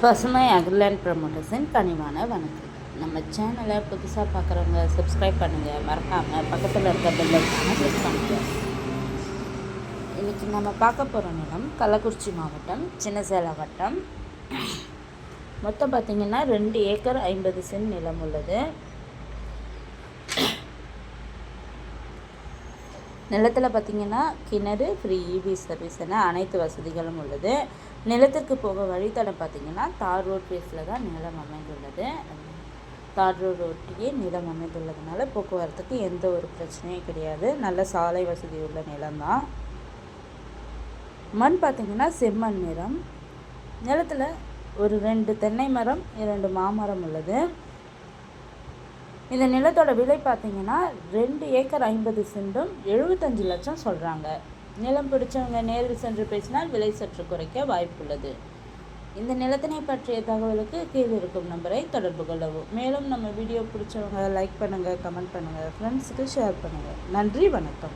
பசுமை அக்ரிலேண்ட் ப்ரமோட்டர்ஸின் கனிவான வணக்கம். நம்ம சேனலை புதுசாக பார்க்குறவங்க சப்ஸ்கிரைப் பண்ணுங்கள், மறக்காமல் பக்கத்தில் இருக்க பெல் ஐக்கானை கிளிக் பண்ணுங்கள். இன்றைக்கி நம்ம பார்க்க போகிற நிலம் கள்ளக்குறிச்சி மாவட்டம் சின்னசேலம் வட்டம். மொத்தம் பார்த்திங்கன்னா 2 ஏக்கர் 50 சென்ட் நிலம் உள்ளது. நிலத்தில் பார்த்திங்கன்னா கிணறு, ஃப்ரீ இபி சர்வீஸ் என அனைத்து வசதிகளும் உள்ளது. நிலத்திற்கு போக வழித்தடம் பார்த்திங்கன்னா தார் ரோட் பேஸில் தான் நிலம் அமைந்துள்ளது. தார் ரோடு ஒட்டியே நிலம் அமைந்துள்ளதுனால போக்குவரத்துக்கு எந்த ஒரு பிரச்சனையும் கிடையாது. நல்ல சாலை வசதி உள்ள நிலம்தான். மண் பார்த்திங்கன்னா செம்மண் நிறம். நிலத்தில் ஒரு 2 தென்னை மரம், 2 மாமரம் உள்ளது. இந்த நிலத்தோட விலை பார்த்திங்கன்னா 2 ஏக்கர் 50 சென்டும் 75 லட்சம் சொல்கிறாங்க. நிலம் பிடிச்சவங்க நேரில் சென்று பேசினால் விலை சற்று குறைக்க வாய்ப்புள்ளது. இந்த நிலத்தினை பற்றிய தகவலுக்கு கீழே இருக்கும் நம்பரை தொடர்பு கொள்ளவும். மேலும் நம்ம வீடியோ பிடிச்சவங்க லைக் பண்ணுங்கள், கமெண்ட் பண்ணுங்கள், ஃப்ரெண்ட்ஸுக்கு ஷேர் பண்ணுங்கள். நன்றி, வணக்கம்.